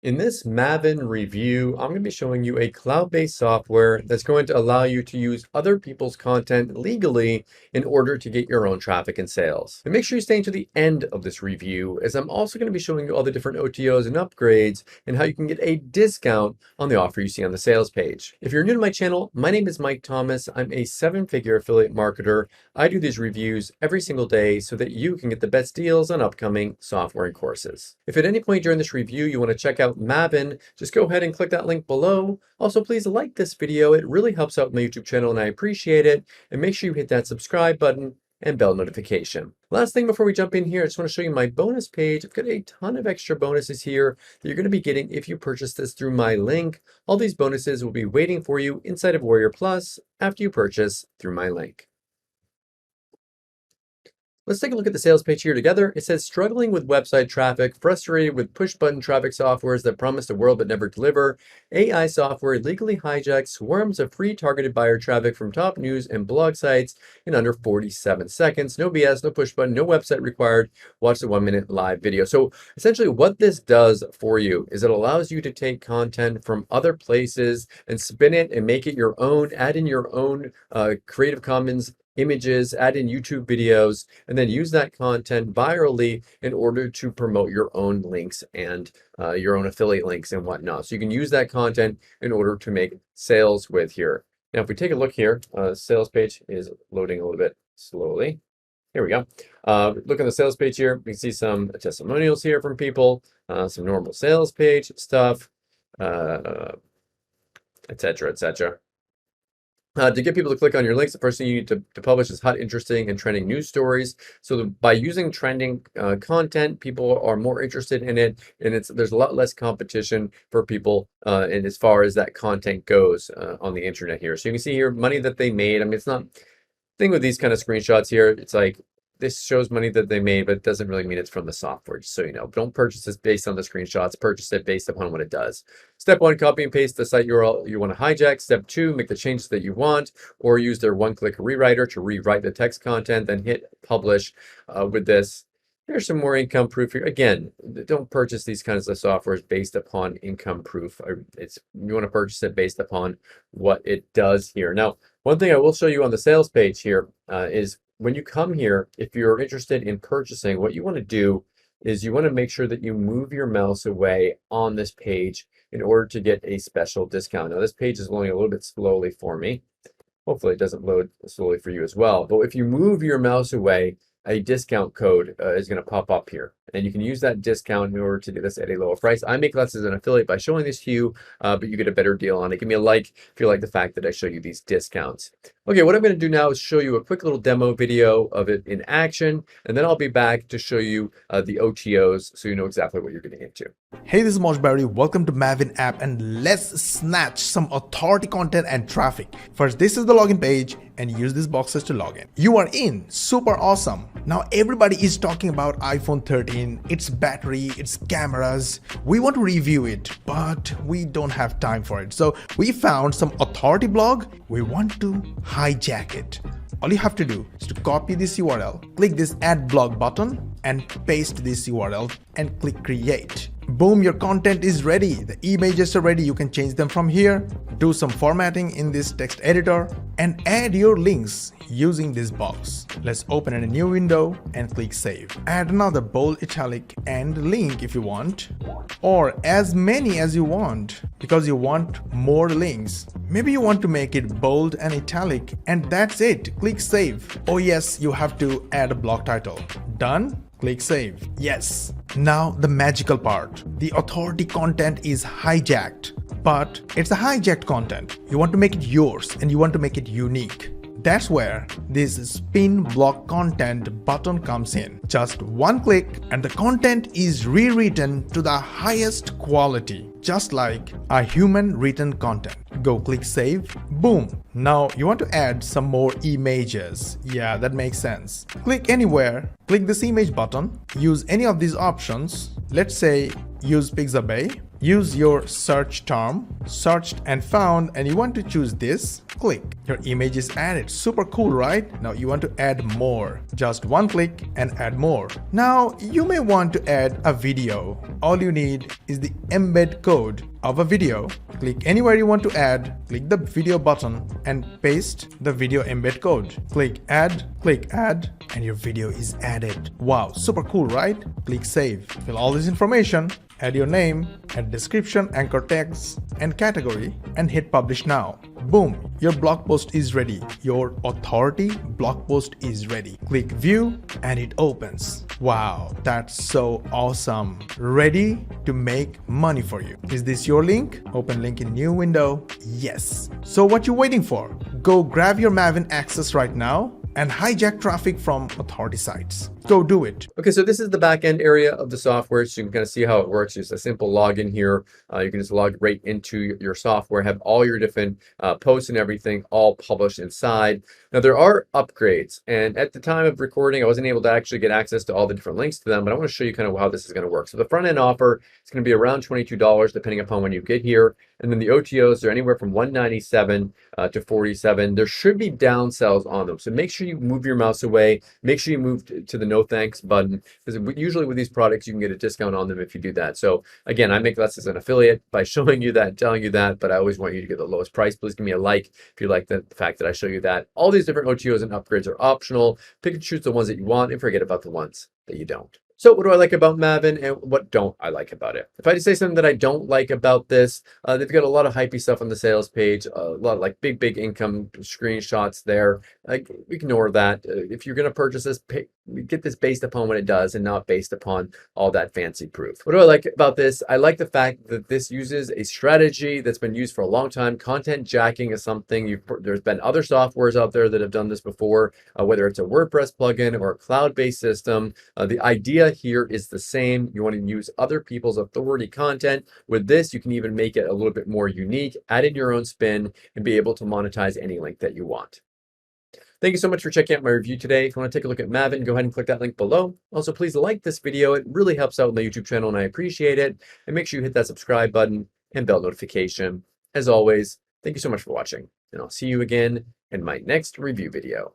In this Mavin review, I'm going to be showing you a cloud-based software that's going to allow you to use other people's content legally in order to get your own traffic and sales. And make sure you stay to the end of this review, as I'm also going to be showing you all the different OTOs and upgrades and how you can get a discount on the offer you see on the sales page. If you're new to my channel, my name is Mike Thomas. I'm a seven-figure affiliate marketer. I do these reviews every single day so that you can get the best deals on upcoming software and courses. If at any point during this review you want to check out Mavin, just go ahead and click that link below. Also, please like this video. It really helps out my YouTube channel and I appreciate it. And make sure you hit that subscribe button and bell notification. Last thing before we jump in here, I just want to show you my bonus page. I've got a ton of extra bonuses here that you're going to be getting if you purchase this through my link. All these bonuses will be waiting for you inside of Warrior Plus after you purchase through my link. Let's take a look at the sales page here together. It says, struggling with website traffic, frustrated with push-button traffic softwares that promise the world but never deliver. AI software legally hijacks swarms of free targeted buyer traffic from top news and blog sites in under 47 seconds. No BS, no push button, no website required. Watch the 1-minute live video. So essentially what this does for you is it allows you to take content from other places and spin it and make it your own, add in your own Creative Commons images, add in YouTube videos, and then use that content virally in order to promote your own links and your own affiliate links and whatnot. So you can use that content in order to make sales with here. Now, if we take a look here, sales page is loading a little bit slowly. Here we go. Look at the sales page here. We can see some testimonials here from people, some normal sales page stuff, etc., etc. To get people to click on your links, the first thing you need to publish is hot, interesting, and trending news stories. So by using trending content, people are more interested in it, and there's a lot less competition for people and as far as that content goes on the internet here. So you can see here money that they made. I mean, it's not thing with these kind of screenshots here. It's like this shows money that they made, but it doesn't really mean it's from the software, just so you know. Don't purchase this based on the screenshots. Purchase it based upon what it does. Step 1, copy and paste the site URL you want to hijack. Step 2, make the changes that you want, or use their one-click rewriter to rewrite the text content, then hit publish with this. Here's some more income proof here. Again, don't purchase these kinds of softwares based upon income proof. You want to purchase it based upon what it does here. Now, one thing I will show you on the sales page here is when you come here, if you're interested in purchasing, what you want to do is you want to make sure that you move your mouse away on this page in order to get a special discount. Now, this page is loading a little bit slowly for me. Hopefully it doesn't load slowly for you as well. But if you move your mouse away, a discount code is going to pop up here. And you can use that discount in order to do this at a lower price. I make less as an affiliate by showing this to you, but you get a better deal on it. Give me a like if you like the fact that I show you these discounts. Okay, what I'm going to do now is show you a quick little demo video of it in action, and then I'll be back to show you the OTOs so you know exactly what you're getting into. Hey, this is Mosh Barry. Welcome to Mavin app, and let's snatch some authority content and traffic. First, this is the login page, and use these boxes to log in. You are in. Super awesome. Now everybody is talking about iPhone 13, its battery, its cameras. We want to review it, but we don't have time for it. So we found some authority blog. We want to hijack it. All you have to do is to copy this URL, click this add blog button and paste this URL and click create. Boom, your content is ready. The images are ready. You can change them from here, do some formatting in this text editor and add your links using this box. Let's open in a new window and click save. Add another bold, italic and link if you want, or as many as you want because you want more links. Maybe you want to make it bold and italic and that's it. Click save. Oh yes, you have to add a blog title. Done? Click save. Yes. Now the magical part. The authority content is hijacked, but it's a hijacked content. You want to make it yours and you want to make it unique. That's where this spin block content button comes in. Just one click and the content is rewritten to the highest quality, just like a human written content. Go click save. Boom. Now you want to add some more images. Yeah, that makes sense. Click anywhere. Click this image button. Use any of these options. Let's say use Pixabay. Use your search term, searched and found, and you want to choose this. Click. Your image is added. Super cool, right? Now you want to add more. Just one click and add more. Now you may want to add a video. All you need is the embed code of a video. Click anywhere you want to add, click the video button and paste the video embed code. Click add, and your video is added. Wow, super cool, right? Click save. Fill all this information, add your name, add description, anchor text, and category, and hit publish now. Boom, your blog post is ready. Your authority blog post is ready. Click view and it opens. Wow, that's so awesome. Ready to make money for you. Is this your link? Open link in new window. Yes. So what you waiting for? Go grab your Mavin access right now and hijack traffic from authority sites. Go do it. Okay, so this is the back end area of the software, so you can kind of see how it works. Just a simple login here. You can just log right into your software, have all your different posts and everything all published inside. Now, there are upgrades, and at the time of recording, I wasn't able to actually get access to all the different links to them, but I want to show you kind of how this is going to work. So the front end offer is going to be around $22, depending upon when you get here. And then the OTOs are anywhere from $197 to $47. There should be downsells on them. So make sure you move your mouse away. Make sure you move to the no thanks button, because usually with these products, you can get a discount on them if you do that. So again, I make less as an affiliate by showing you that and telling you that, but I always want you to get the lowest price. Please give me a like if you like the fact that I show you that. All these different OTOs and upgrades are optional. Pick and choose the ones that you want and forget about the ones that you don't. So what do I like about Mavin and what don't I like about it? If I just say something that I don't like about this, they've got a lot of hypey stuff on the sales page, a lot of like big income screenshots there. Like, ignore that. If you're going to purchase this, get this based upon what it does and not based upon all that fancy proof. What do I like about this? I like the fact that this uses a strategy that's been used for a long time. Content jacking is something there's been other softwares out there that have done this before, whether it's a WordPress plugin or a cloud-based system. The idea here is the same. You want to use other people's authority content. With this, you can even make it a little bit more unique, add in your own spin, and be able to monetize any link that you want. Thank you so much for checking out my review today. If you want to take a look at Mavin, go ahead and click that link below. Also, please like this video. It really helps out on the YouTube channel, and I appreciate it. And make sure you hit that subscribe button and bell notification. As always, thank you so much for watching, and I'll see you again in my next review video.